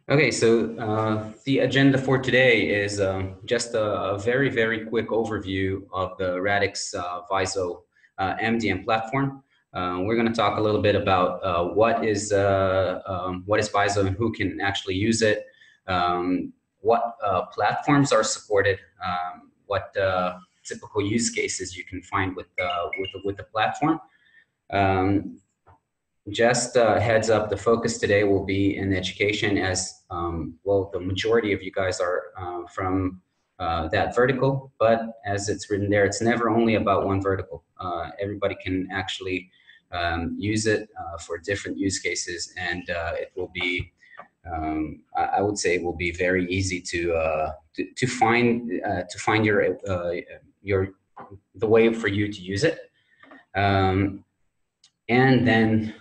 Okay, so the agenda for today is just a very, very quick overview of the Radix VISO MDM platform. We're going to talk a little bit about what is VISO and who can actually use it, what platforms are supported, what typical use cases you can find with the platform. Just heads up, the focus today will be in education as, well, the majority of you guys are from that vertical, but as it's written there, it's never only about one vertical. Everybody can actually use it for different use cases, and it will be, I would say it will be very easy to find the way for you to use it. And then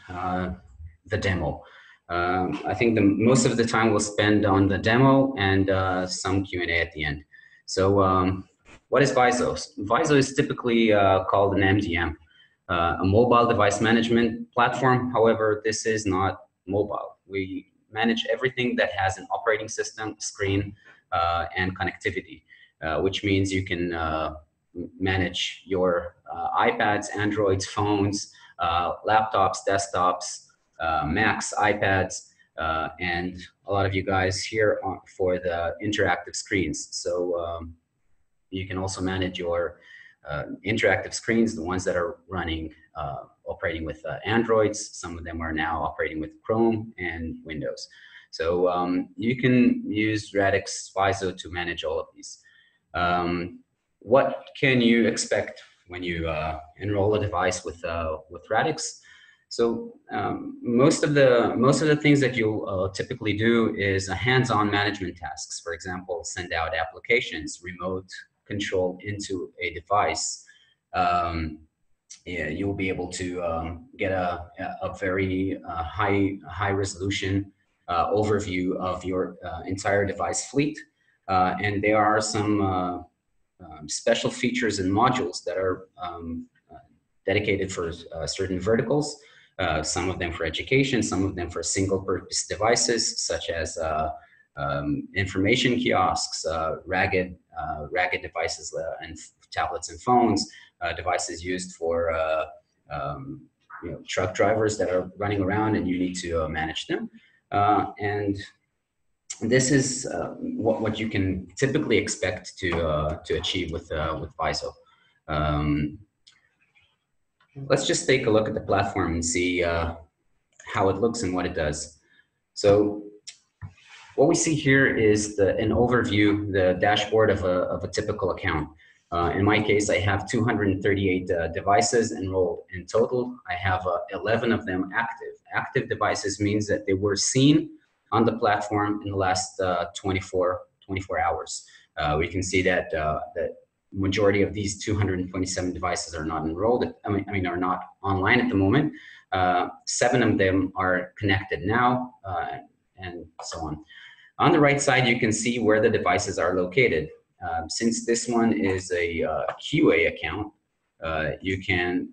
the demo. I think most of the time we'll spend on the demo and some Q&A at the end. So what is VISO? VISO is typically called an MDM, a mobile device management platform. However, this is not mobile. We manage everything that has an operating system, screen, and connectivity, which means you can manage your iPads, Androids, phones, laptops, desktops, Macs, iPads, and a lot of you guys here for the interactive screens. So you can also manage your interactive screens, the ones that are running, operating with Androids. Some of them are now operating with Chrome and Windows. So you can use Radix VISO to manage all of these. What can you expect when you enroll a device with Radix? So most of the things that you'll typically do is hands-on management tasks. For example, send out applications, remote control into a device. Yeah, you'll be able to get a very high resolution overview of your entire device fleet. And there are some special features and modules that are dedicated for certain verticals, some of them for education, some of them for single-purpose devices, such as information kiosks, ragged devices and tablets and phones, devices used for truck drivers that are running around and you need to manage them. And this is what you can typically expect to achieve with VISO. Let's just take a look at the platform and see how it looks and what it does. So what we see here is an overview, the dashboard of a typical account. In my case, I have 238 devices enrolled in total. I have 11 of them active. Active devices means that they were seen on the platform in the last 24 hours. We can see that the majority of these 227 devices are not enrolled. I mean, are not online at the moment. 7 of them are connected now, and so on. On the right side, you can see where the devices are located. Since this one is a QA account, you can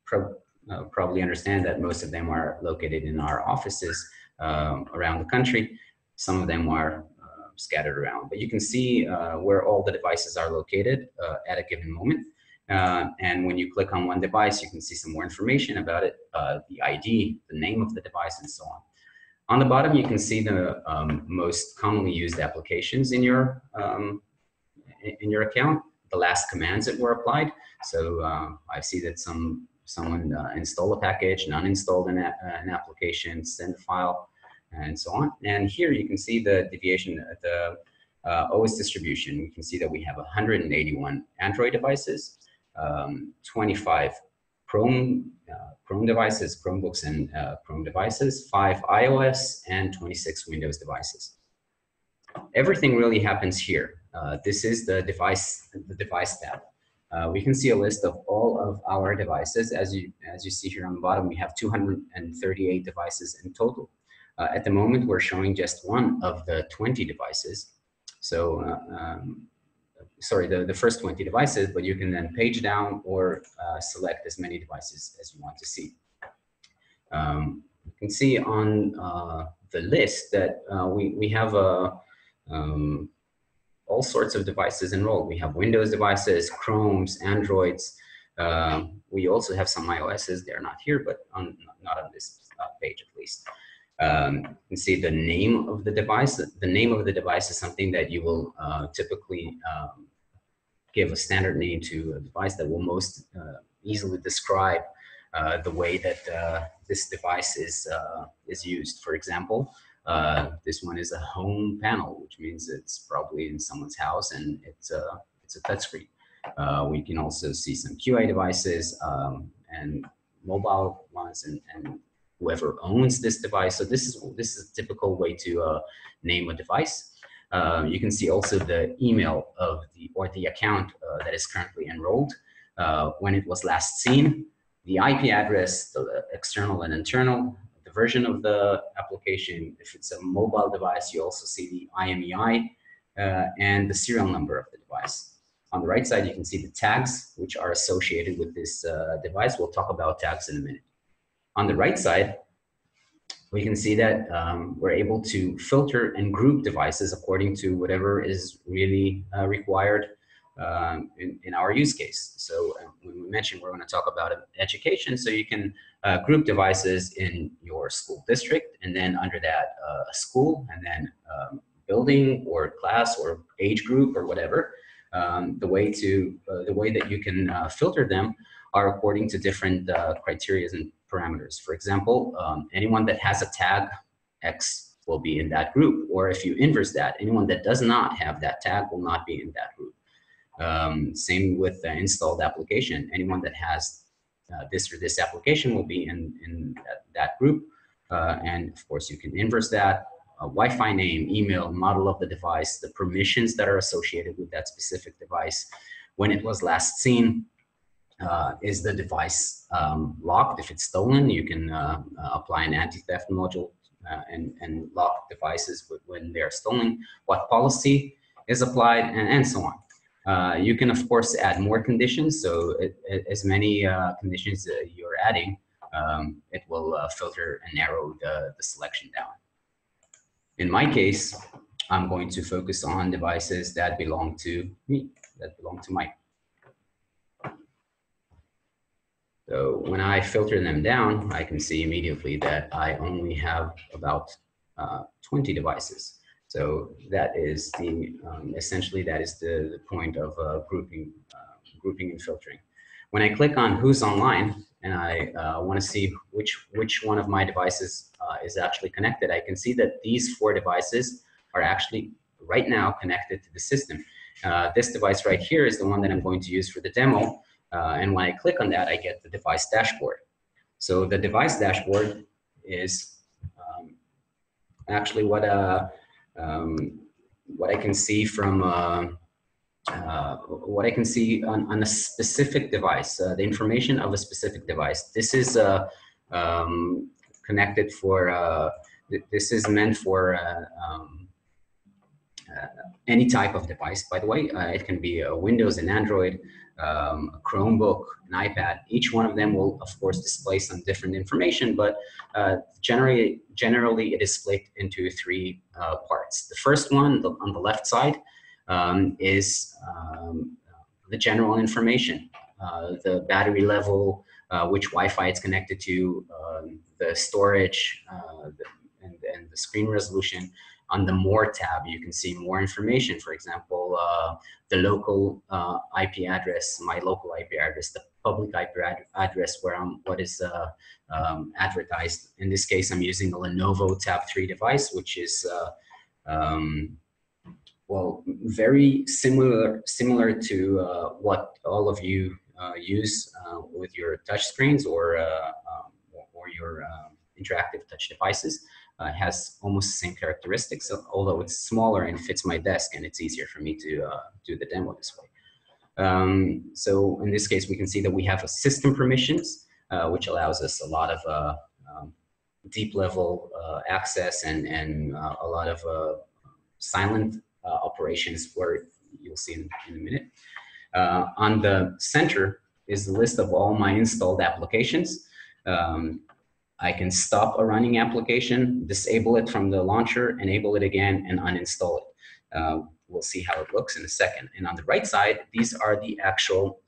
probably understand that most of them are located in our offices around the country. Some of them are scattered around, but you can see where all the devices are located at a given moment. And when you click on one device, you can see some more information about it, the ID, the name of the device, and so on. On the bottom, you can see the most commonly used applications in your account, the last commands that were applied. So I see that someone installed a package, none installed an application, send a file, and so on. And here you can see the deviation, the OS distribution. We can see that we have 181 Android devices, 25 Chrome devices, Chromebooks and Chrome devices, 5 iOS, and 26 Windows devices. Everything really happens here. This is the device tab. We can see a list of all of our devices. As you see here on the bottom, we have 238 devices in total. At the moment, we're showing just one of the 20 devices. So, sorry, the first 20 devices, but you can then page down or select as many devices as you want to see. You can see on the list that we have all sorts of devices enrolled. We have Windows devices, Chromes, Androids. We also have some iOSs. They're not here, but not on this page at least. You can see the name of the device. The name of the device is something that you will typically give a standard name to a device that will most easily describe the way that this device is used. For example, this one is a home panel, which means it's probably in someone's house and it's a touchscreen. We can also see some QA devices and mobile ones and whoever owns this device. So this is a typical way to name a device. You can see also the email of the account that is currently enrolled, when it was last seen, the IP address, the external and internal, the version of the application. If it's a mobile device, you also see the IMEI and the serial number of the device. On the right side, you can see the tags which are associated with this device. We'll talk about tags in a minute. On the right side, we can see that we're able to filter and group devices according to whatever is really required in our use case. So when we mentioned we're going to talk about education, so you can group devices in your school district, and then under that a school, and then building or class or age group or whatever. The way that you can filter them are according to different criteria and parameters. For example, anyone that has a tag X will be in that group, or if you inverse that, anyone that does not have that tag will not be in that group. Same with the installed application. Anyone that has this or this application will be in that group. And of course, you can inverse that. Wi-Fi name, email, model of the device, the permissions that are associated with that specific device, when it was last seen, is the device locked? If it's stolen, you can apply an anti-theft module and lock devices when they're stolen. What policy is applied, and so on. You can, of course, add more conditions. So as many conditions you're adding, it will filter and narrow the selection down. In my case, I'm going to focus on devices that belong to me, that belong to Mike. So when I filter them down, I can see immediately that I only have about 20 devices. So that is the essentially that is the point of grouping and filtering. When I click on who's online and I want to see which one of my devices is actually connected, I can see that these 4 devices are actually right now connected to the system. This device right here is the one that I'm going to use for the demo. And when I click on that, I get the device dashboard. So the device dashboard is actually what I can see from what I can see on a specific device, the information of a specific device. This is connected for, this is meant for any type of device, by the way. It can be a Windows and Android, a Chromebook, an iPad. Each one of them will, of course, display some different information, but generally it is split into 3 parts. The first one on the left side is the general information, the battery level, which Wi-Fi it's connected to, the storage, and the screen resolution. On the More tab, you can see more information. For example, the local IP address, my local IP address, the public IP address where what is advertised. In this case, I'm using a Lenovo Tab 3 device, which is well, very similar to what all of you use with your touch screens or your interactive touch devices. Has almost the same characteristics, although it's smaller and fits my desk, and it's easier for me to do the demo this way. So in this case, we can see that we have a system permissions, which allows us a lot of deep level access and a lot of silent operations, where you'll see in a minute. On the center is the list of all my installed applications. I can stop a running application, disable it from the launcher, enable it again, and uninstall it. We'll see how it looks in a second. And on the right side, these are the actual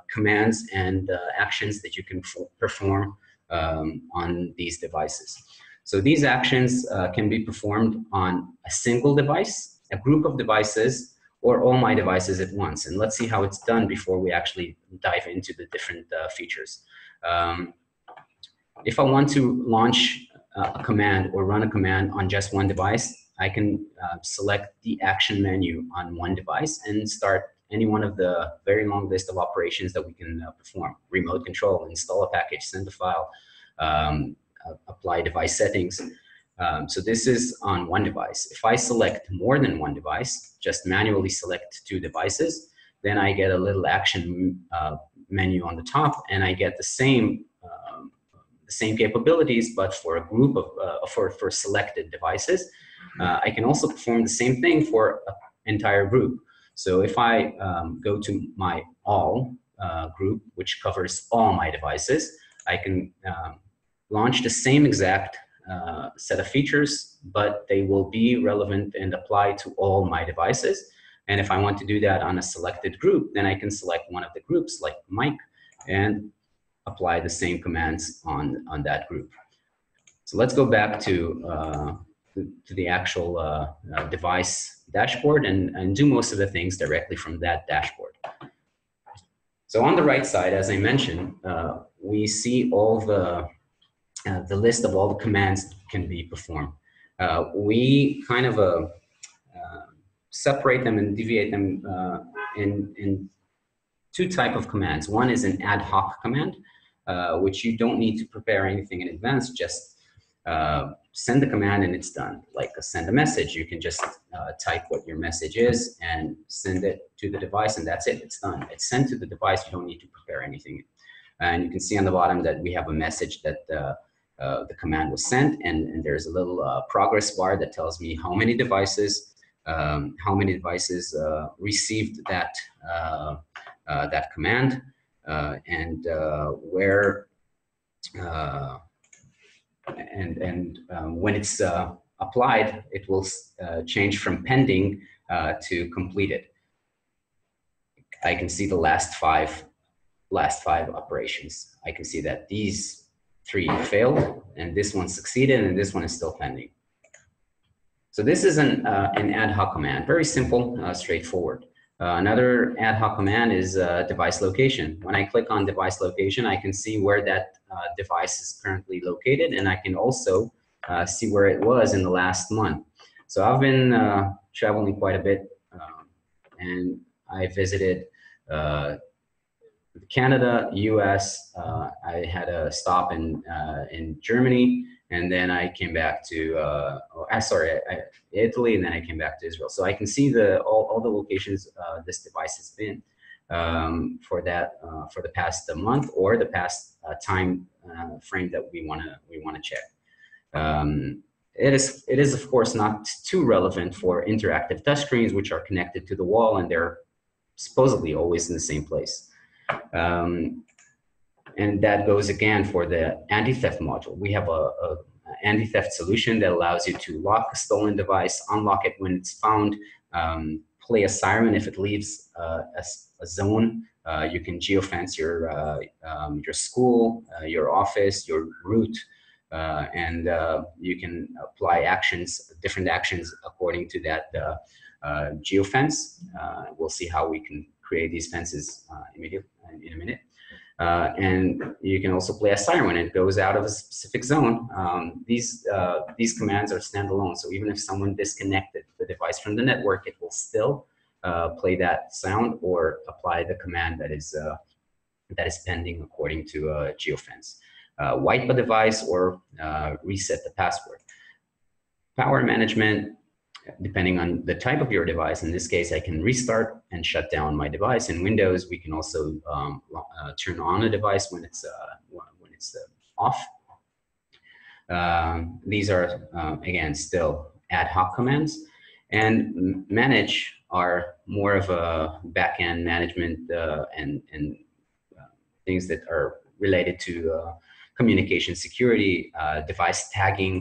commands and actions that you can perform on these devices. So these actions can be performed on a single device, a group of devices, or all my devices at once. And let's see how it's done before we actually dive into the different features. If I want to launch a command or run a command on just one device, I can select the action menu on one device and start any one of the very long list of operations that we can perform. Remote control, install a package, send a file, apply device settings. So this is on one device. If I select more than one device, just manually select 2 devices, then I get a little action menu on the top, and I get the same capabilities, but for a group of for selected devices. I can also perform the same thing for an entire group. So if I go to my all group, which covers all my devices, I can launch the same exact set of features, but they will be relevant and apply to all my devices. And if I want to do that on a selected group, then I can select one of the groups like Mike and apply the same commands on that group. So let's go back to the actual device dashboard and do most of the things directly from that dashboard. So on the right side, as I mentioned, we see all the list of all the commands that can be performed. We kind of separate them and deviate them in 2 types of commands. One is an ad hoc command, which you don't need to prepare anything in advance, just send the command and it's done. Like send a message, you can just type what your message is and send it to the device, and that's it, it's done. It's sent to the device, you don't need to prepare anything. And you can see on the bottom that we have a message that the command was sent, and there's a little progress bar that tells me how many devices received that that command, and where when it's applied, it will change from pending to completed. I can see the last five operations. I can see that these 3 failed, and this one succeeded, and this one is still pending. So this is an ad hoc command, very simple, straightforward. Another ad hoc command is device location. When I click on device location, I can see where that device is currently located, and I can also see where it was in the last month. So I've been traveling quite a bit, and I visited Canada, US. I had a stop in Germany, and then I came back to Italy, and then I came back to Israel. So I can see all the locations this device has been for the past month or the past time frame that we want to check. It is of course not too relevant for interactive touchscreens, which are connected to the wall, and they're supposedly always in the same place. And that goes again for the anti-theft module. We have a anti-theft solution that allows you to lock a stolen device, unlock it when it's found, play a siren if it leaves a zone. You can geofence your school, your office, your route, and you can apply different actions according to that geofence. We'll see how we can create these fences in a minute. And you can also play a siren when it goes out of a specific zone. These commands are standalone, so even if someone disconnected the device from the network, it will still play that sound or apply the command that is pending according to geofence. Wipe a device or reset the password. Power management, depending on the type of your device. In this case, I can restart and shut down my device. In Windows, we can also turn on a device when it's off. These are, again, still ad hoc commands. And manage are more of a back-end management and things that are related to communication security, device tagging.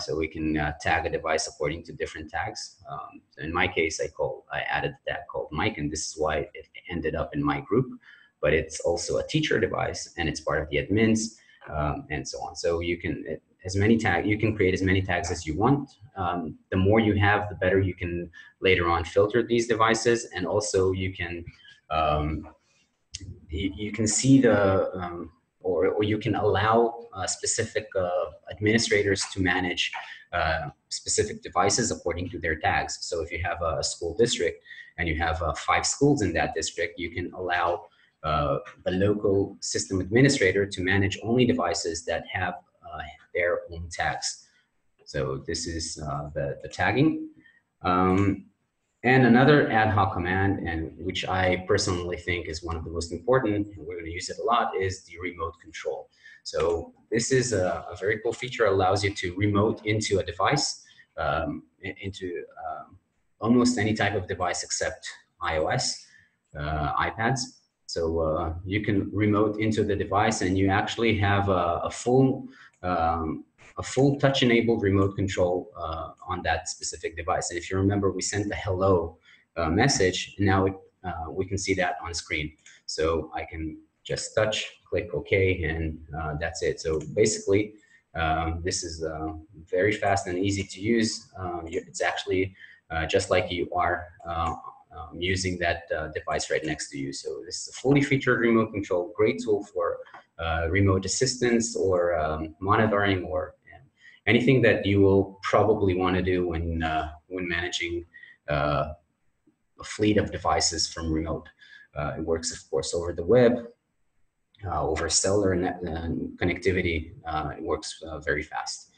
So we can tag a device according to different tags. So in my case, I added a tag called Mike, and this is why it ended up in my group. But it's also a teacher device, and it's part of the admins, and so on. So you can you can create as many tags as you want. The more you have, the better you can later on filter these devices, and also you can you can see the or you can allow specific administrators to manage specific devices according to their tags. So if you have a school district and you have 5 schools in that district, you can allow the local system administrator to manage only devices that have their own tags. So this is the tagging. And another ad hoc command, and which I personally think is one of the most important, and we're going to use it a lot, is the remote control. So this is a very cool feature. It allows you to remote into a device, almost any type of device except iOS, iPads. So you can remote into the device, and you actually have a full touch-enabled remote control on that specific device. And if you remember, we sent the hello message, and now we can see that on screen. So I can just touch, click OK, and that's it. So basically, this is very fast and easy to use. It's actually just like you are using that device right next to you. So this is a fully featured remote control, great tool for remote assistance or monitoring or anything that you will probably want to do when managing a fleet of devices from remote. It works, of course, over the web, over cellular connectivity. It works very fast.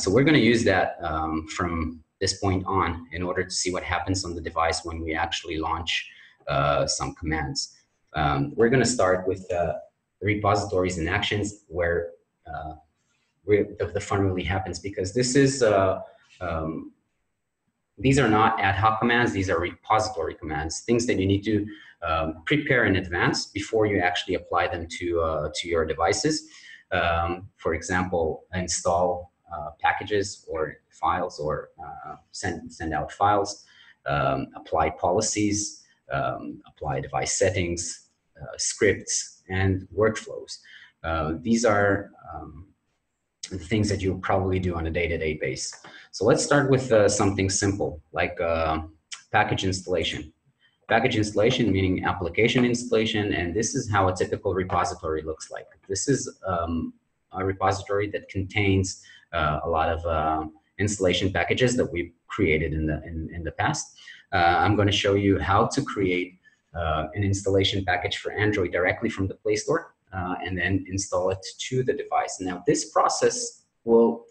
So we're going to use that from this point on in order to see what happens on the device when we actually launch some commands. We're going to start with the repositories and actions where the fun really happens, because this is these are not ad hoc commands, these are repository commands, things that you need to prepare in advance before you actually apply them to your devices. For example, install packages or files, or send out files, apply policies, apply device settings, scripts, and workflows. These are the things that you'll probably do on a day-to-day basis. So let's start with something simple like package installation. Package installation meaning application installation, and this is how a typical repository looks like. This is a repository that contains a lot of installation packages that we've created in the past. I'm going to show you how to create an installation package for Android directly from the Play Store. And then install it to the device. Now, this process will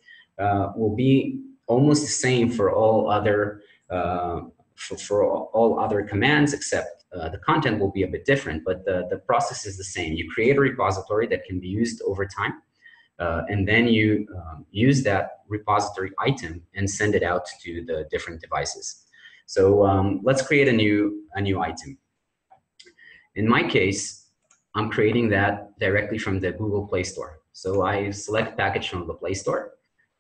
be almost the same for all other all other commands, except the content will be a bit different. But the process is the same. You create a repository that can be used over time, and then you use that repository item and send it out to the different devices. So let's create a new item. In my case, I'm creating that directly from the Google Play Store. So I select package from the Play Store,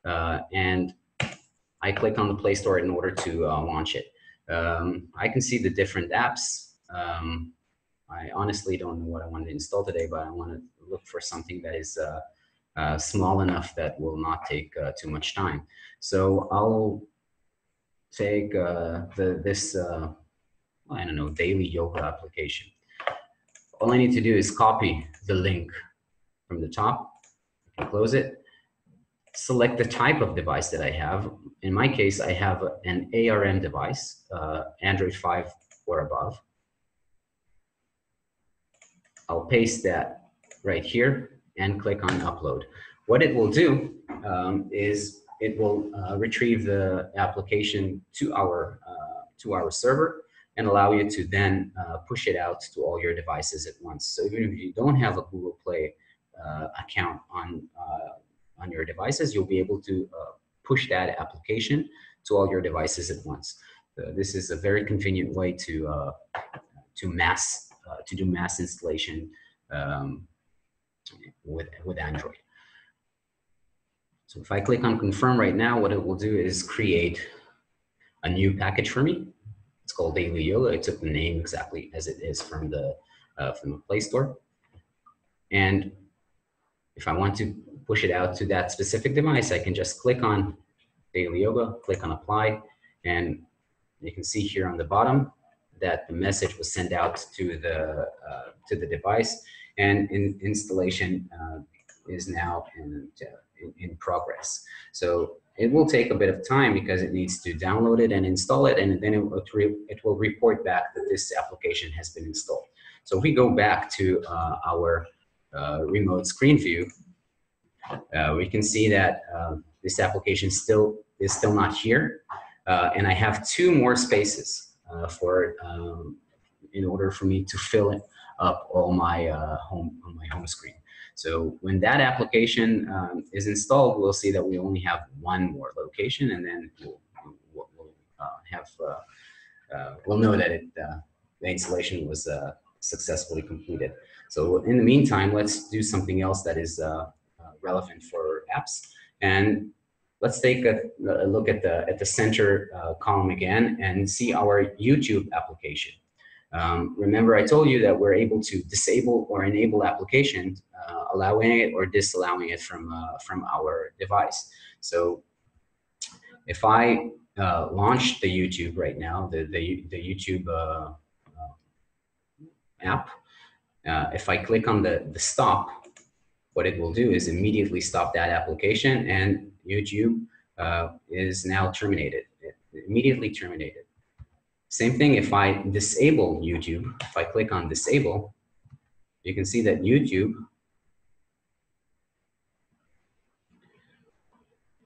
and I click on the Play Store in order to launch it. I can see the different apps. I honestly don't know what I want to install today, but I want to look for something that is small enough that will not take too much time. So I'll take this I don't know, daily yoga application. All I need to do is copy the link from the top, I can close it, select the type of device that I have. In my case, I have an ARM device, Android 5 or above. I'll paste that right here and click on upload. What it will do is it will retrieve the application to our server and allow you to then push it out to all your devices at once. So even if you don't have a Google Play account on your devices, you'll be able to push that application to all your devices at once. This is a very convenient way to do mass installation with Android. So if I click on confirm right now, what it will do is create a new package for me. It's called Daily Yoga. I took the name exactly as it is from the Play Store. And if I want to push it out to that specific device, I can just click on Daily Yoga, click on apply, and you can see here on the bottom that the message was sent out to the device, and installation is now in progress. So it will take a bit of time because it needs to download it and install it, and then it will report back that this application has been installed. So if we go back to our remote screen view, we can see that this application is still not here, and I have 2 more spaces in order for me to fill it up all my home screen. So when that application is installed, we'll see that we only have 1 more location, and then we'll know that the installation was successfully completed. So in the meantime, let's do something else that is relevant for apps, and let's take a look at the center column again and see our YouTube application. Remember, I told you that we're able to disable or enable applications, allowing it or disallowing it from our device. So if I launch the YouTube right now, the YouTube app, if I click on the stop, what it will do is immediately stop that application, and YouTube is now terminated, immediately terminated. Same thing if I disable YouTube. If I click on disable, you can see that YouTube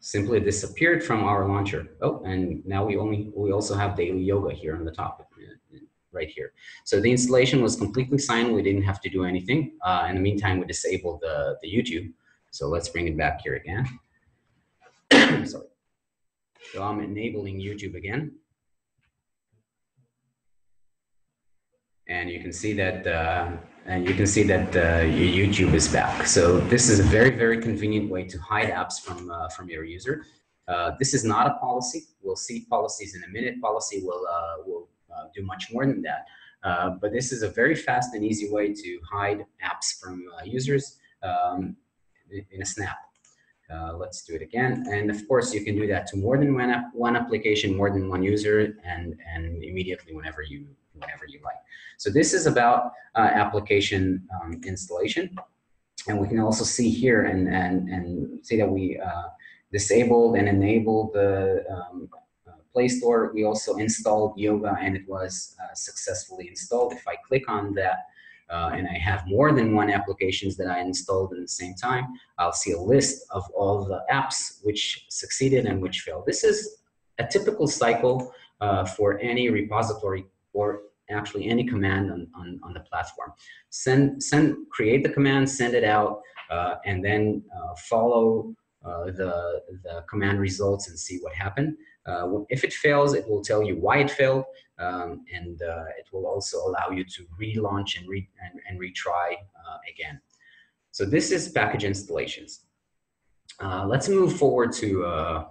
simply disappeared from our launcher. Oh, and now we also have Daily Yoga here on the top, right here. So the installation was completely signed. We didn't have to do anything. In the meantime, we disabled the YouTube. So let's bring it back here again. Sorry. So I'm enabling YouTube again. And you can see that YouTube is back. So this is a very, very convenient way to hide apps from your user. This is not a policy. We'll see policies in a minute. Policy will do much more than that. But this is a very fast and easy way to hide apps from users in a snap. Let's do it again. And of course, you can do that to more than one application, more than one user, and immediately whenever you like. So this is about application installation. And we can also see here and see that we disabled and enabled the Play Store. We also installed Yoga, and it was successfully installed. If I click on that, and I have more than one applications that I installed at the same time, I'll see a list of all the apps which succeeded and which failed. This is a typical cycle for any repository or actually any command on the platform. Create the command, send it out, and then follow the command results and see what happened. If it fails, it will tell you why it failed, and it will also allow you to relaunch and retry again. So this is package installations. Let's move forward to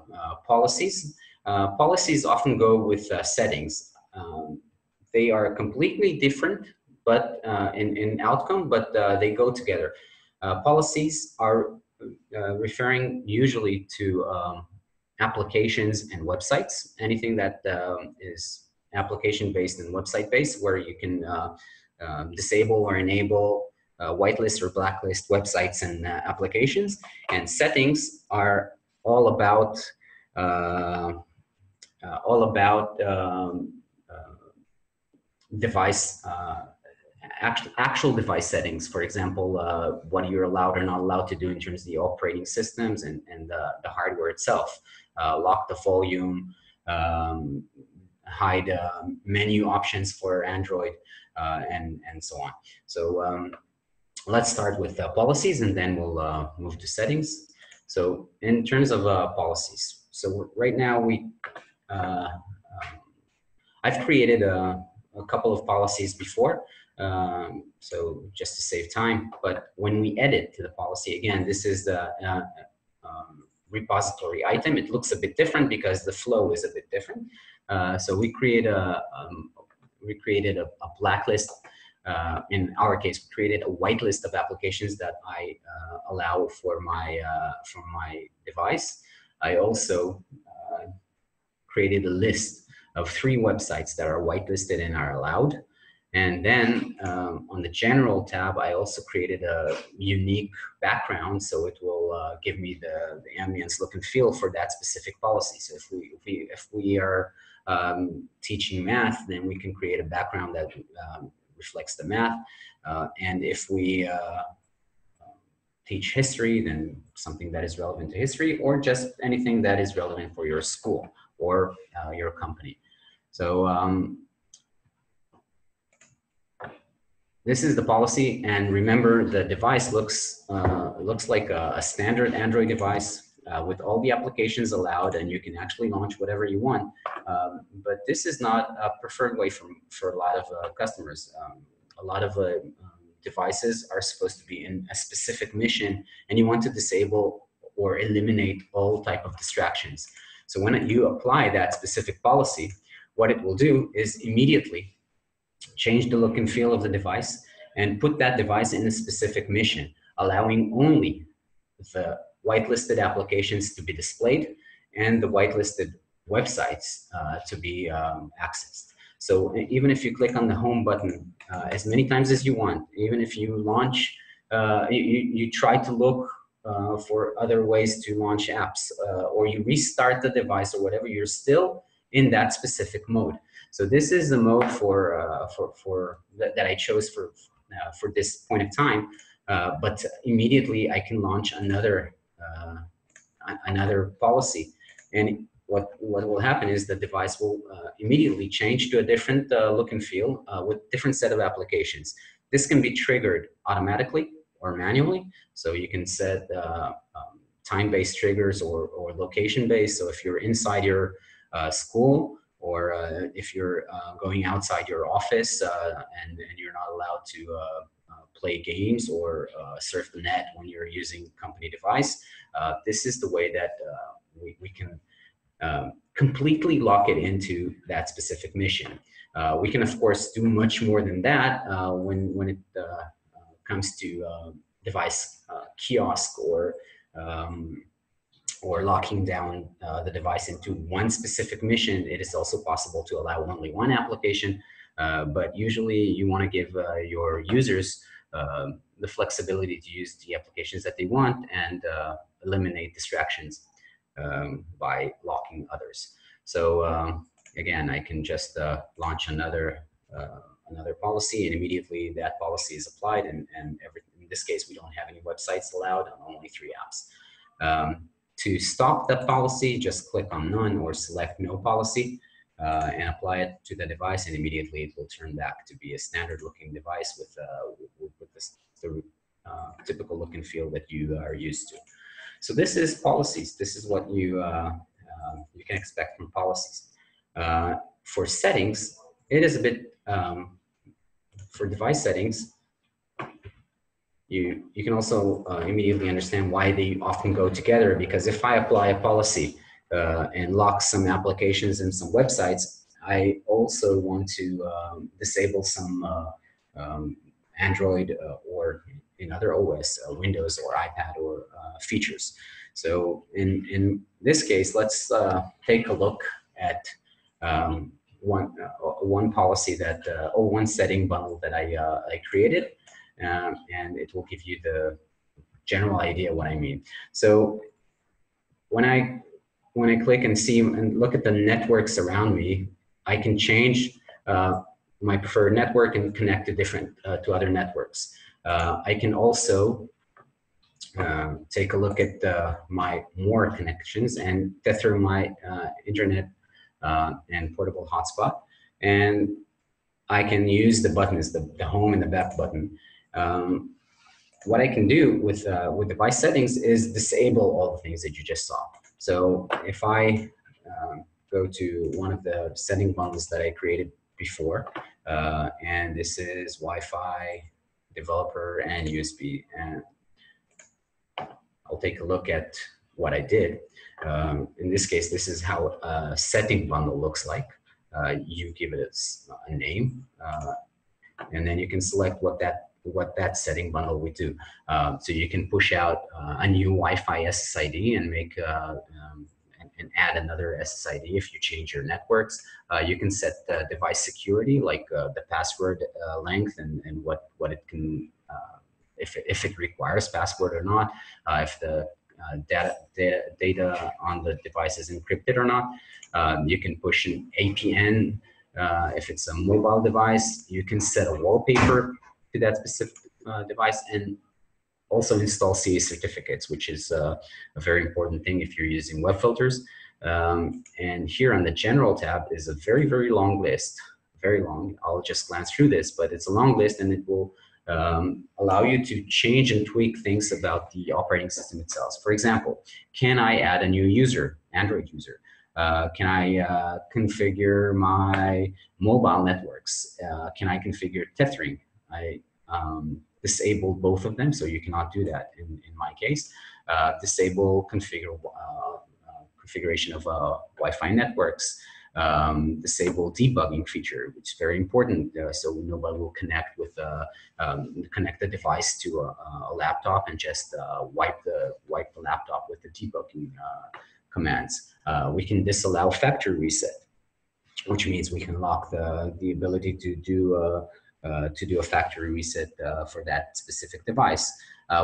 policies. Policies often go with settings. They are completely different, but in outcome, but they go together. Policies are referring usually to applications and websites, anything that is application-based and website-based, where you can disable or enable whitelist or blacklist websites and applications. And settings are all about device, actual device settings. For example, what you're allowed or not allowed to do in terms of the operating systems and the hardware itself. Lock the volume, hide menu options for Android, and so on. So let's start with policies, and then we'll move to settings. So in terms of policies, so right now I've created a couple of policies before. So just to save time. But when we edit to the policy, again, this is the repository item. It looks a bit different because the flow is a bit different. So we created a blacklist. In our case, we created a whitelist of applications that I allow for my device. I also created a list of 3 websites that are whitelisted and are allowed. And then on the general tab, I also created a unique background, so it will give me the ambience look and feel for that specific policy. So if we are teaching math, then we can create a background that reflects the math. And if we teach history, then something that is relevant to history, or just anything that is relevant for your school or your company. So this is the policy, and remember the device looks like a standard Android device with all the applications allowed, and you can actually launch whatever you want. But this is not a preferred way for a lot of customers. A lot of devices are supposed to be in a specific mission, and you want to disable or eliminate all type of distractions. So when you apply that specific policy, what it will do is immediately change the look and feel of the device and put that device in a specific mission, allowing only the whitelisted applications to be displayed and the whitelisted websites to be accessed. So even if you click on the home button as many times as you want, even if you launch, you try to look for other ways to launch apps, or you restart the device or whatever, you're still in that specific mode. So this is the mode that I chose for this point of time. But immediately I can launch another policy, and what will happen is the device will immediately change to a different look and feel with different set of applications. This can be triggered automatically or manually. So you can set time-based triggers or location-based. So if you're inside your school, or if you're going outside your office and you're not allowed to play games or surf the net when you're using company device, this is the way that we can completely lock it into that specific mission. We can, of course, do much more than that when it comes to device kiosk or locking down the device into one specific mission. It is also possible to allow only one application, but usually you want to give your users the flexibility to use the applications that they want and eliminate distractions by locking others. So again, I can just launch another policy, and immediately that policy is applied, and in this case, we don't have any websites allowed, only 3 apps. To stop that policy, just click on none or select no policy and apply it to the device, and immediately it will turn back to be a standard looking device with the typical look and feel that you are used to. So this is policies. This is what you can expect from policies. For settings, it is a bit, for device settings, you can also immediately understand why they often go together, because if I apply a policy and lock some applications and some websites, I also want to disable some Android or in other OS, Windows or iPad or features. So in this case, let's take a look at one policy that, or one setting bundle that I created. And it will give you the general idea what I mean. So when I click and see and look at the networks around me, I can change my preferred network and connect to different to other networks. I can also take a look at my more connections and tether my internet and portable hotspot, and I can use the buttons, the home and the back button. What I can do with device settings is disable all the things that you just saw. So if I go to one of the setting bundles that I created before, And this is Wi-Fi, developer, and USB. And I'll take a look at what I did. In this case, this is how a setting bundle looks like. You give it a name, and then you can select what that setting bundle would do. So you can push out a new Wi-Fi SSID and make and add another SSID if you change your networks. You can set the device security, like the password length and what it can, if it requires password or not, if the data on the device is encrypted or not. You can push an APN. If it's a mobile device, you can set a wallpaper to that specific device, and also install CA certificates, which is a very important thing if you're using web filters. And here on the general tab is a very, very long list, very long. I'll just glance through this, but it's a long list, and it will allow you to change and tweak things about the operating system itself. For example, can I add a new user, Android user? Can I configure my mobile networks? Can I configure tethering? I disabled both of them, so you cannot do that in my case. Disable configuration of Wi-Fi networks. Disable debugging feature, which is very important, so nobody will connect with connect the device to a laptop and just wipe the laptop with the debugging commands. We can disallow factory reset, which means we can lock the ability to do a factory reset for that specific device.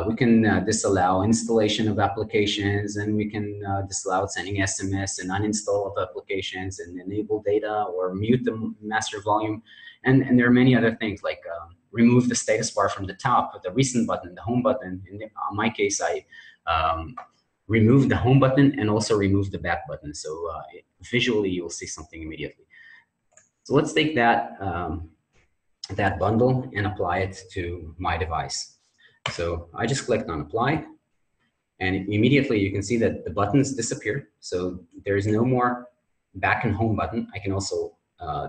We can disallow installation of applications, and we can disallow sending SMS and uninstall of applications, and enable data or mute the master volume. And there are many other things, like remove the status bar from the top, the recent button, the home button. In my case, I remove the home button and also remove the back button. So visually, you'll see something immediately. So let's take that bundle and apply it to my device. So I just clicked on apply, and immediately you can see that the buttons disappear. So there is no more back and home button. I can also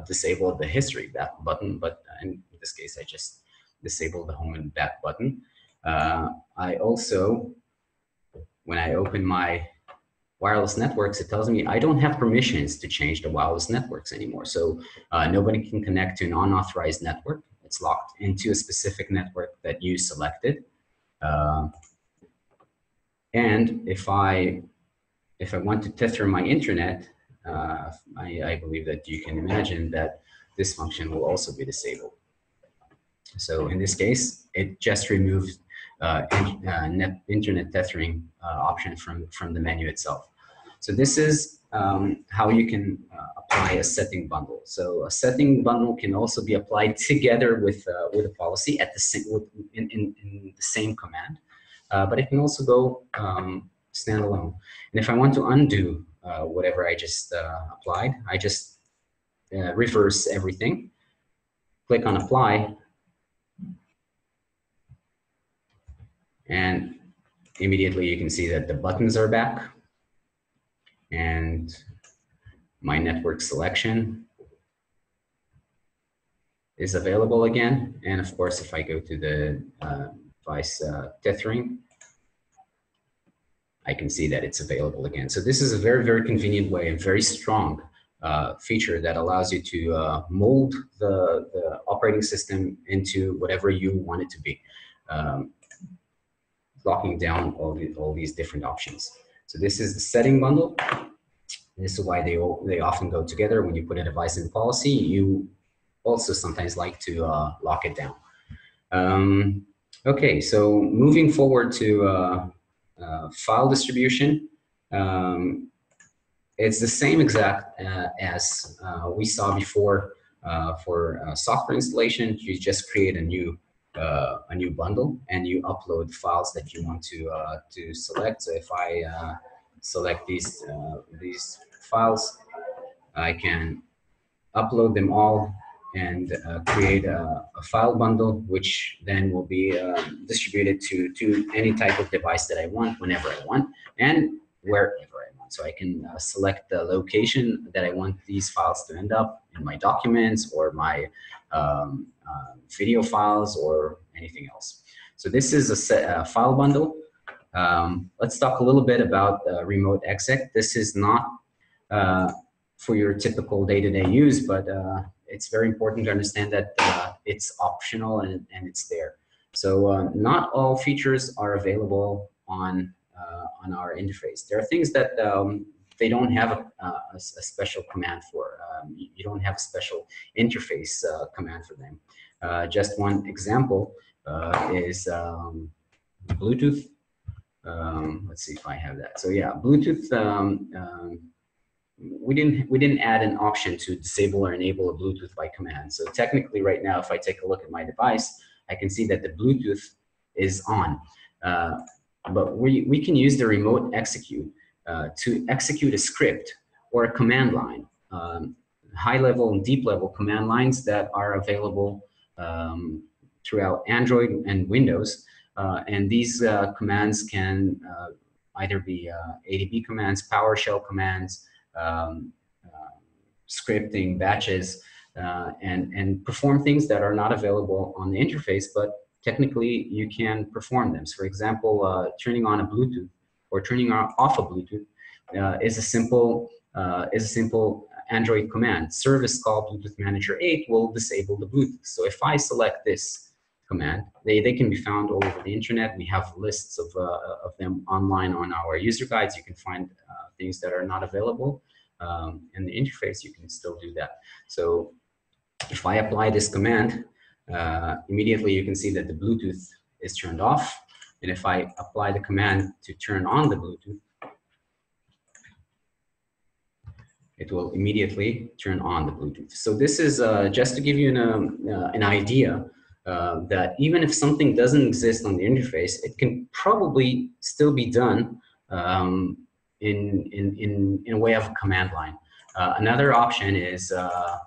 disable the history back button, but in this case, I just disabled the home and back button. I also, when I open my wireless networks, it tells me I don't have permissions to change the wireless networks anymore. So nobody can connect to an unauthorized network. It's locked into a specific network that you selected. And if I want to tether my internet, I believe that you can imagine that this function will also be disabled. So in this case, it just removes internet tethering option from the menu itself. So this is how you can apply a setting bundle. So a setting bundle can also be applied together with a policy at the same in the same command, but it can also go standalone. And if I want to undo whatever I just applied, I just reverse everything, click on apply, and immediately you can see that the buttons are back and my network selection is available again. And of course, if I go to the device tethering, I can see that it's available again. So this is a very, very convenient way, a very strong feature that allows you to mold the operating system into whatever you want it to be, locking down all these different options. So this is the setting bundle. This is why they often go together. When you put a device in policy, you also sometimes like to lock it down. Okay, so moving forward to file distribution, it's the same exact as we saw before for software installation. You just create a new bundle and you upload files that you want to select. So if I select these files, I can upload them all and create a file bundle, which then will be distributed to any type of device that I want, whenever I want, and wherever I want. So I can select the location that I want these files to end up in my documents or my video files or anything else. So this is a file bundle. Let's talk a little bit about remote exec. This is not for your typical day-to-day use, but it's very important to understand that it's optional and it's there. So not all features are available on our interface. There are things that they don't have a special command for. You don't have a special interface command for them. Just one example is Bluetooth. Let's see if I have that. So yeah, Bluetooth. We didn't add an option to disable or enable a Bluetooth by command. So technically, right now, if I take a look at my device, I can see that the Bluetooth is on. But we can use the remote execute to execute a script or a command line, high-level and deep-level command lines that are available throughout Android and Windows. And these commands can either be ADB commands, PowerShell commands, scripting, batches, and perform things that are not available on the interface, but technically you can perform them. So for example, turning on a Bluetooth or turning off a Bluetooth is a simple Android command. Service call Bluetooth Manager 8 will disable the Bluetooth. So if I select this command, they can be found all over the internet. We have lists of them online on our user guides. You can find things that are not available in the interface. You can still do that. So if I apply this command, immediately you can see that the Bluetooth is turned off. And if I apply the command to turn on the Bluetooth, it will immediately turn on the Bluetooth. So this is just to give you an idea that even if something doesn't exist on the interface, it can probably still be done in a way of a command line. Another option is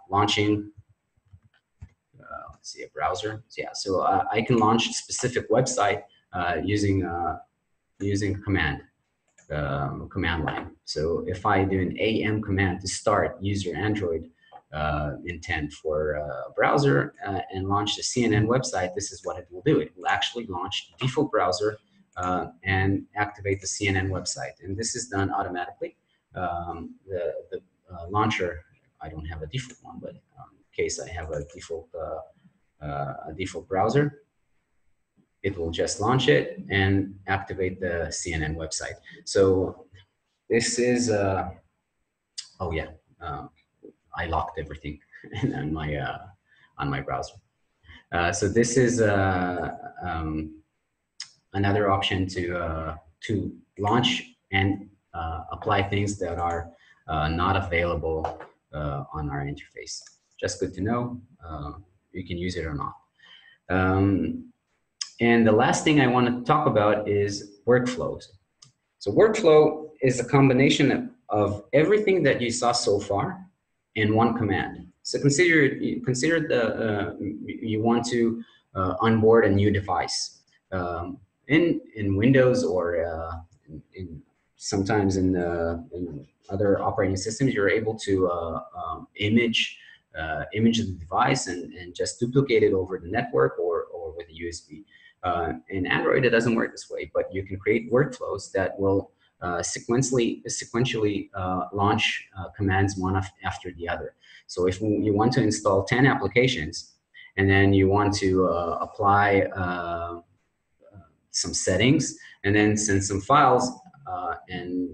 launching, let's see, a browser. So yeah, so I can launch a specific website using command line. So if I do an AM command to start user Android intent for a browser and launch the CNN website, this is what it will do. It will actually launch the default browser and activate the CNN website. And this is done automatically. The launcher, I don't have a default one, but in case I have a default browser, it will just launch it and activate the CNN website. So this is, oh yeah, I locked everything on my browser. So this is another option to launch and apply things that are not available on our interface. Just good to know. You can use it or not. And the last thing I want to talk about is workflows. So workflow is a combination of everything that you saw so far in one command. So consider you want to onboard a new device. In Windows or sometimes in other operating systems, you're able to image the device and just duplicate it over the network or with a USB. In Android, it doesn't work this way, but you can create workflows that will sequentially launch commands one after the other. So if you want to install 10 applications and then you want to apply some settings and then send some files and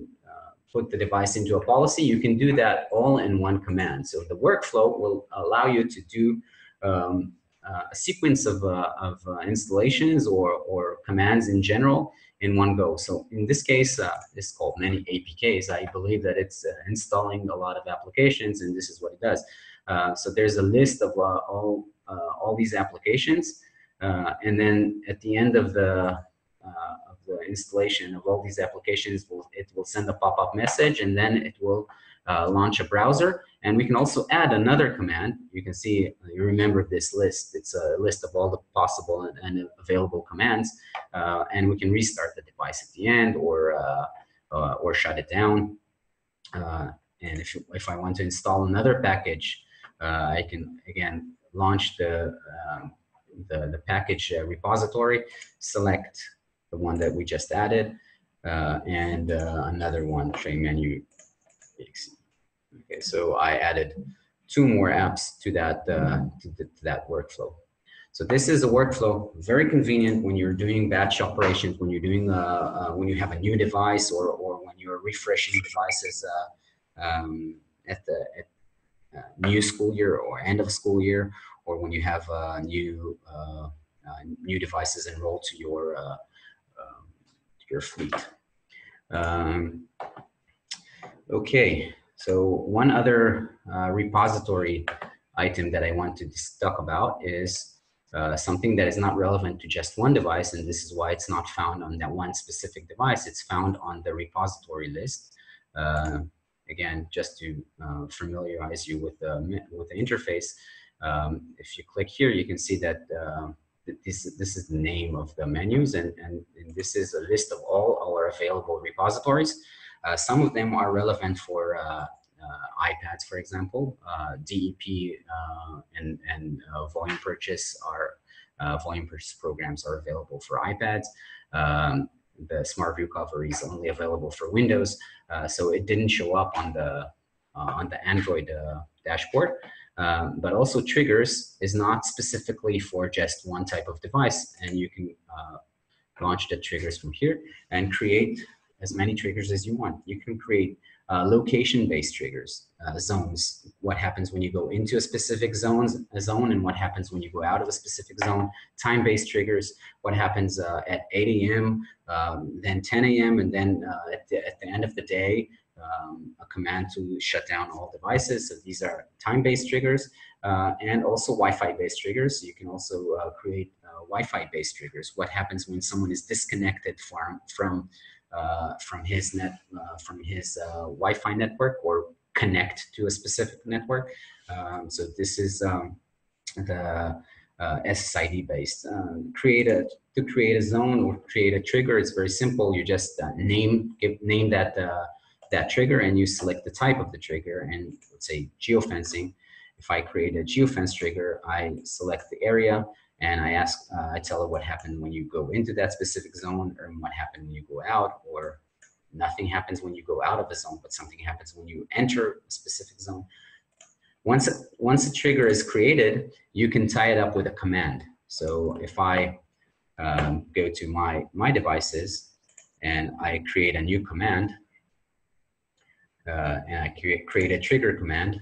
put the device into a policy, you can do that all in one command. So the workflow will allow you to do a sequence of installations or commands in general in one go. So in this case, it's called many APKs. I believe that it's installing a lot of applications, and this is what it does. So there's a list of all these applications, and then at the end of the installation of all these applications, it will send a pop-up message, and then it will launch a browser. And we can also add another command. You can see, you remember this list. It's a list of all the possible and available commands. And we can restart the device at the end or shut it down. And if I want to install another package, I can again launch the package repository, select the one that we just added, and another one, train menu. Okay, so I added 2 more apps to that workflow. So this is a workflow, very convenient when you're doing batch operations, when you're doing when you have a new device, or when you're refreshing devices at new school year or end of school year, or when you have new devices enrolled to your fleet. Okay, so one other repository item that I want to talk about is something that is not relevant to just one device, and this is why it's not found on that one specific device. It's found on the repository list. Again, just to familiarize you with the interface, if you click here, you can see that this is the name of the menus, and this is a list of all our available repositories. Some of them are relevant for iPads, for example. DEP and volume purchase programs are available for iPads. The Smart Recovery is only available for Windows, so it didn't show up on the Android dashboard. But also triggers is not specifically for just one type of device, and you can launch the triggers from here and create as many triggers as you want. You can create location-based triggers, zones. What happens when you go into a specific zone, and what happens when you go out of a specific zone. Time-based triggers. What happens at 8 a.m., then 10 a.m., and then at the end of the day, a command to shut down all devices. So these are time-based triggers, and also Wi-Fi-based triggers. You can also create Wi-Fi-based triggers. What happens when someone is disconnected from his Wi-Fi network, or connect to a specific network. So this is the SSID based. To create a zone or create a trigger, it's very simple. You just name that trigger, and you select the type of the trigger, and let's say geofencing. If I create a geofence trigger, I select the area, and I tell it what happened when you go into that specific zone, or what happened when you go out, or nothing happens when you go out of a zone, but something happens when you enter a specific zone. Once a trigger is created, you can tie it up with a command. So if I go to my devices and I create a new command, and I create a trigger command,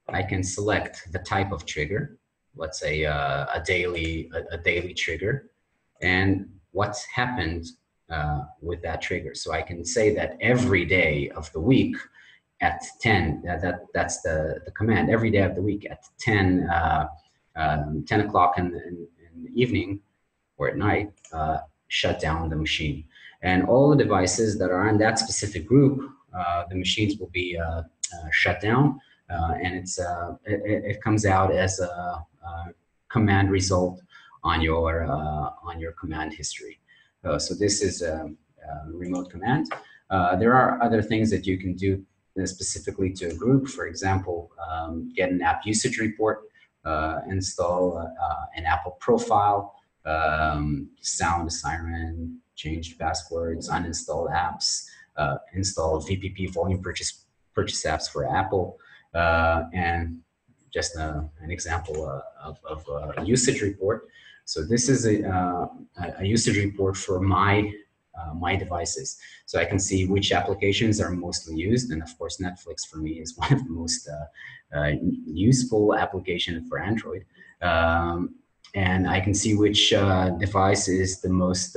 I can select the type of trigger, let's say a daily trigger, and what's happened with that trigger. So I can say that every day of the week at 10, that's the command, every day of the week at 10 o'clock in the evening or at night, shut down the machine. And all the devices that are in that specific group, the machines will be shut down, and it comes out as a command result on your command history. So this is a remote command. There are other things that you can do specifically to a group. For example, get an app usage report, install an Apple profile, sound a siren, change passwords, uninstall apps, install VPP volume purchase apps for Apple, and just an example of a usage report. So this is a usage report for my devices. So I can see which applications are mostly used. And of course, Netflix for me is one of the most useful applications for Android. And I can see which device is the most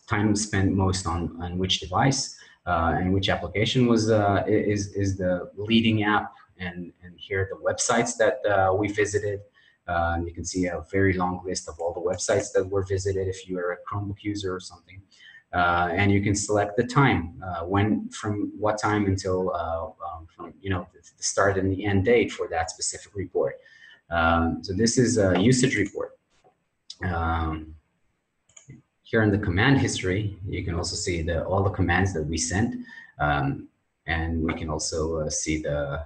time spent most on which device, and which application is the leading app. And here are the websites that we visited. You can see a very long list of all the websites that were visited if you are a Chromebook user or something. And you can select the time, from what time until the start and the end date for that specific report. So this is a usage report. here in the command history, you can also see all the commands that we sent, and we can also see the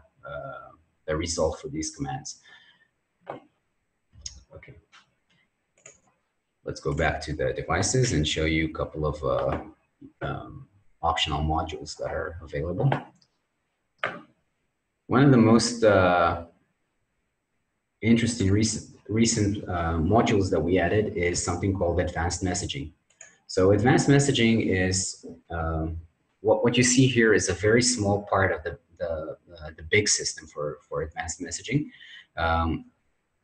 result for these commands. Okay, let's go back to the devices and show you a couple of optional modules that are available. One of the most interesting recent modules that we added is something called advanced messaging. So advanced messaging is what you see here is a very small part of the big system for advanced messaging,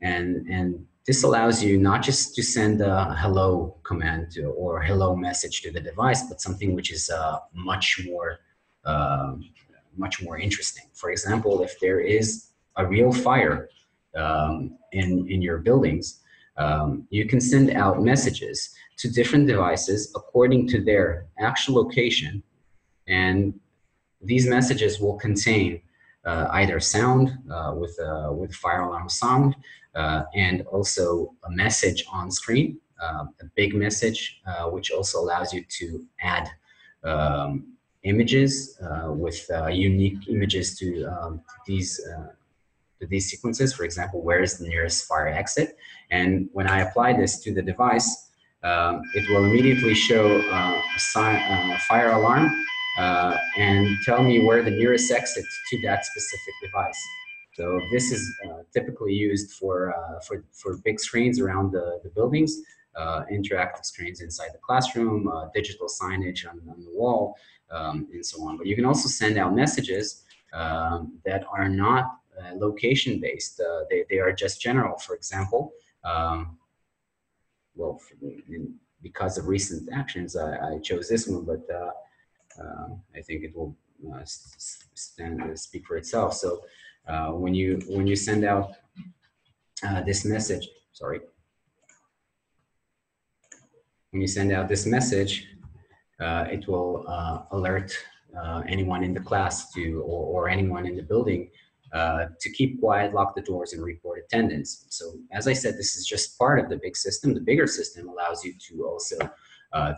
and this allows you not just to send a hello command or hello message to the device, but something which is much more interesting. For example, if there is a real fire in your buildings, you can send out messages to different devices according to their actual location, and these messages will contain either sound with fire alarm sound, and also a message on screen, a big message, which also allows you to add images with unique images to these sequences. For example, where is the nearest fire exit? And when I apply this to the device, it will immediately show a fire alarm and tell me where the nearest exit to that specific device. So this is typically used for big screens around the buildings, interactive screens inside the classroom, digital signage on the wall, and so on. But you can also send out messages that are not location-based. They are just general. For example, well, because of recent actions, I chose this one, but I think it will speak for itself. So when you send out this message, when you send out this message, it will alert anyone in the class or anyone in the building to keep quiet, lock the doors, and report attendance. So as I said, this is just part of the big system. The bigger system allows you to also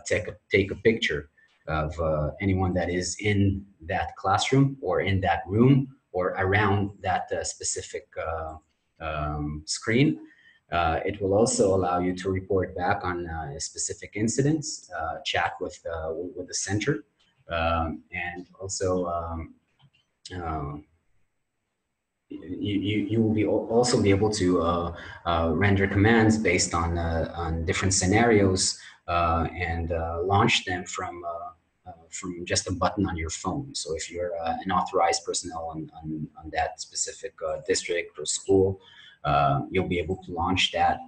take a picture of anyone that is in that classroom or in that room or around that specific screen. It will also allow you to report back on specific incidents, chat with the center, and also you will also be able to render commands based on different scenarios and launch them from just a button on your phone. So if you're an authorized personnel on that specific district or school, you'll be able to launch that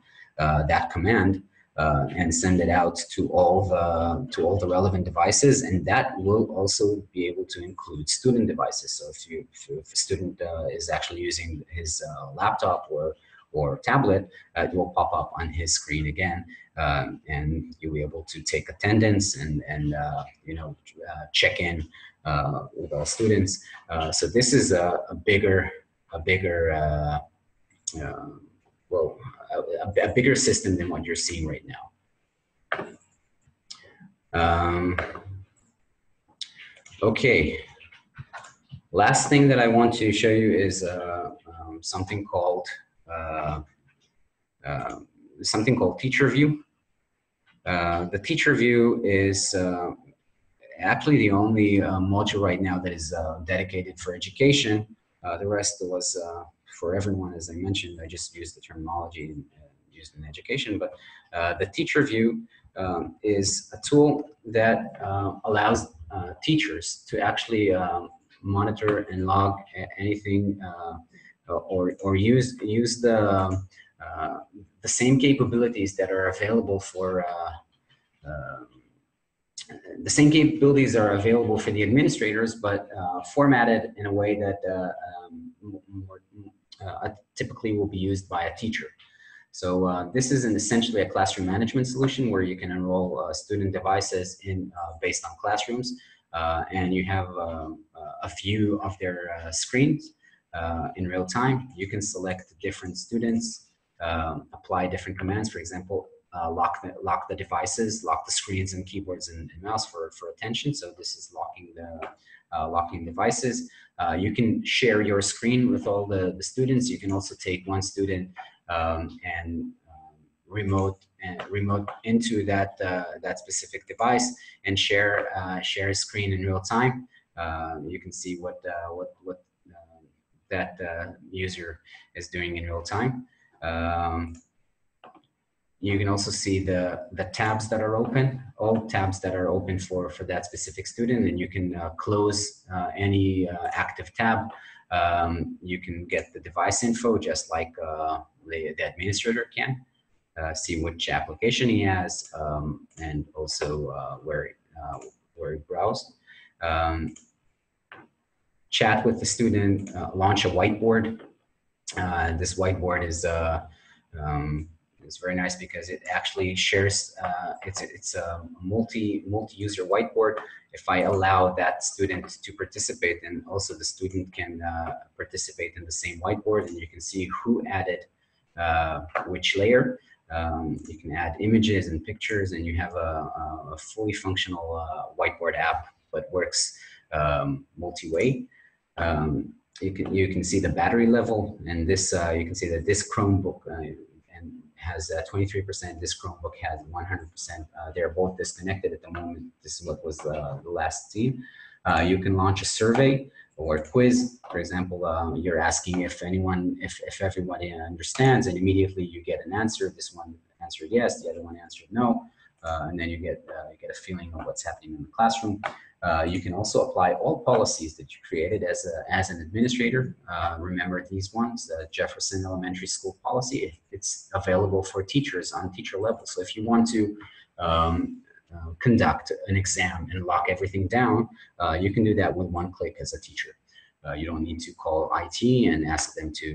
command and send it out to all the relevant devices, and that will also be able to include student devices. So if a student is actually using his laptop or tablet, it will pop up on his screen again, and you'll be able to take attendance and check in with all students. So this is a bigger system than what you're seeing right now. Okay. Last thing that I want to show you is something called Teacher View. The Teacher View is actually the only module right now that is dedicated for education. The rest was for everyone, as I mentioned. I just used the terminology used in education, but the Teacher View is a tool that allows teachers to actually monitor and log anything or use the same capabilities that are available for the same capabilities are available for the administrators, but formatted in a way that typically will be used by a teacher. So this is essentially a classroom management solution where you can enroll student devices based on classrooms, and you have a view of their screens in real time. You can select different students, apply different commands. For example, lock the devices, lock the screens and keyboards and mouse for attention. So this is locking devices. You can share your screen with all the students. You can also take one student and remote into that specific device and share a screen in real time. You can see what that user is doing in real time. You can also see the tabs that are open, all tabs that are open for that specific student, and you can close any active tab. You can get the device info just like the administrator can. See which application he has, and also where he browsed. Chat with the student, launch a whiteboard. This whiteboard is very nice because it actually shares. It's a multi-user whiteboard. If I allow that student to participate, then also the student can participate in the same whiteboard, and you can see who added which layer. You can add images and pictures, and you have a fully functional whiteboard app, but works multi-way. You can see the battery level, and this you can see that this Chromebook and has 23%. This Chromebook has 100%. They're both disconnected at the moment. This is what was the last seen. You can launch a survey or a quiz. For example, you're asking if everybody understands, and immediately you get an answer. This one answered yes, the other one answered no, and then you get a feeling of what's happening in the classroom. You can also apply all policies that you created as an administrator. Remember these ones, the Jefferson Elementary School policy. It's available for teachers on teacher level. So if you want to conduct an exam and lock everything down, you can do that with one click as a teacher. You don't need to call IT and ask them to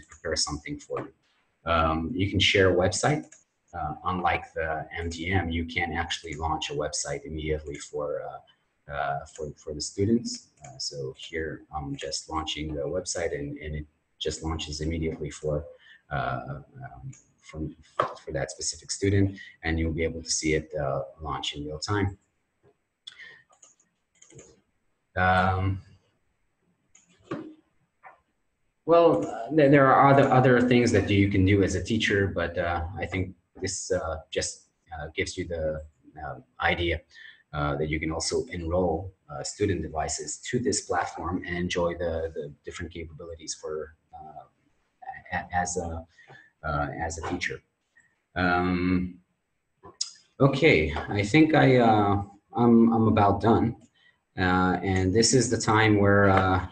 prepare something for you. You can share a website. Unlike the MDM, you can actually launch a website immediately for the students. So here I'm just launching the website, and it just launches immediately for that specific student, and you'll be able to see it launch in real time. Well, there are other things that you can do as a teacher, but I think this just gives you the idea that you can also enroll student devices to this platform and enjoy the different capabilities for as a teacher. Okay, I think I'm about done, and this is the time where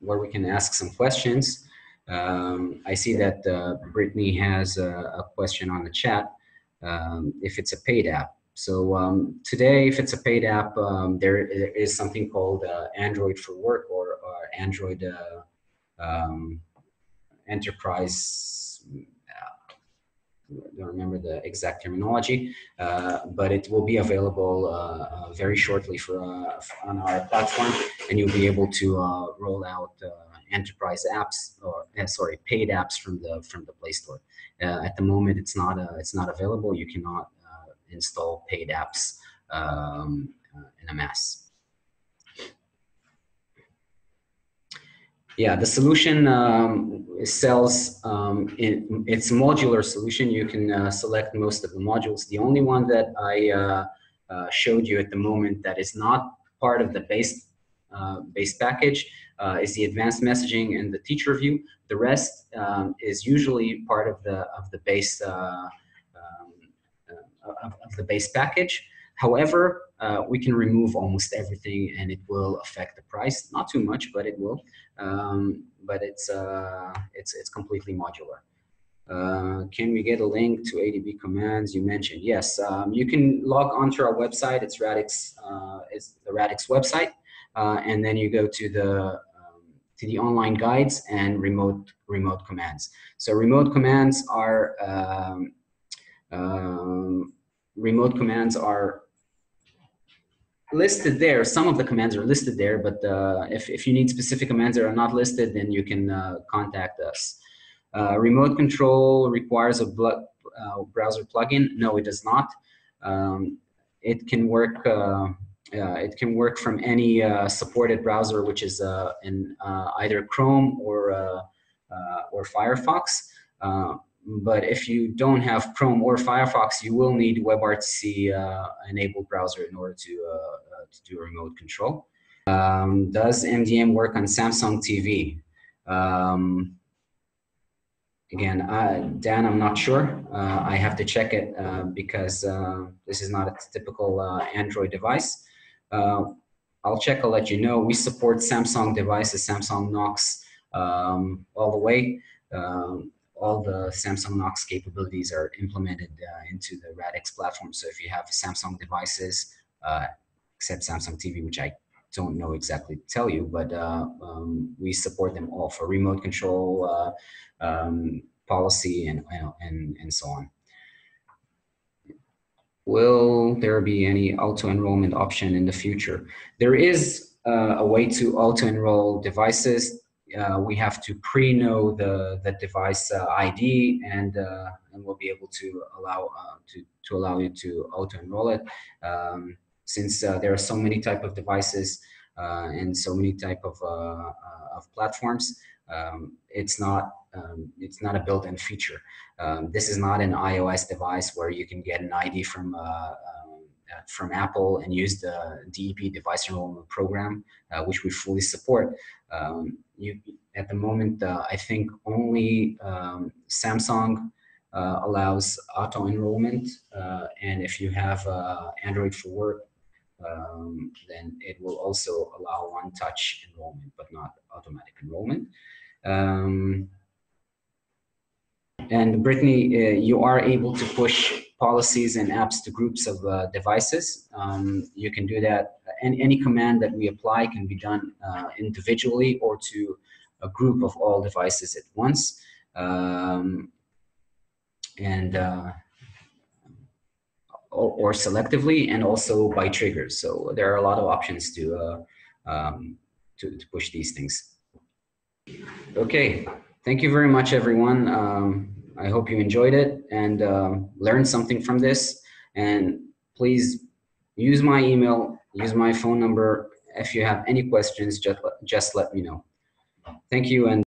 we can ask some questions. I see that Brittany has a question on the chat. If it's a paid app. So today, if it's a paid app, there is something called Android for Work or Android Enterprise. I don't remember the exact terminology, but it will be available very shortly on our platform, and you'll be able to roll out enterprise apps, or paid apps from the Play Store. At the moment, it's not available. You cannot install paid apps in a mass. Yeah, the solution sells, it's a modular solution. You can select most of the modules. The only one that I showed you at the moment that is not part of the base package is the advanced messaging and the teacher view. The rest is usually part of the base of the base package. However, we can remove almost everything, and it will affect the price. Not too much, but it will. But it's completely modular. Can we get a link to ADB commands you mentioned? Yes, you can log onto our website. It's Radix. It's the Radix website, and then you go to the online guides and remote commands. So remote commands are listed there. Some of the commands are listed there, but if you need specific commands that are not listed, then you can contact us. Remote control requires a browser plugin. No, it does not. It can work. It can work from any supported browser, which is in either Chrome or Firefox. But if you don't have Chrome or Firefox, you will need WebRTC enabled browser in order to do remote control. Does MDM work on Samsung TV? Again, Dan, I'm not sure. I have to check it because this is not a typical Android device. I'll check, I'll let you know. We support Samsung devices, Samsung Knox all the way. All the Samsung Knox capabilities are implemented into the Radix platform. So if you have Samsung devices, except Samsung TV, which I don't know exactly to tell you, but we support them all for remote control, policy, and so on. Will there be any auto-enrollment option in the future? There is a way to auto-enroll devices. We have to pre-know the device ID, and we'll be able to allow you to auto-enroll it. Since there are so many type of devices and so many type of platforms, it's not a built-in feature. This is not an iOS device where you can get an ID from Apple and use the DEP device enrollment program, which we fully support. At the moment, I think only Samsung allows auto enrollment, and if you have Android for Work, then it will also allow one-touch enrollment, but not automatic enrollment. And Brittany, you are able to push policies and apps to groups of devices. You can do that, and any command that we apply can be done individually or to a group of all devices at once. Or selectively, and also by triggers. So there are a lot of options to push these things. Okay, thank you very much, everyone. I hope you enjoyed it and learned something from this. And please use my email, use my phone number. If you have any questions, just let me know. Thank you. And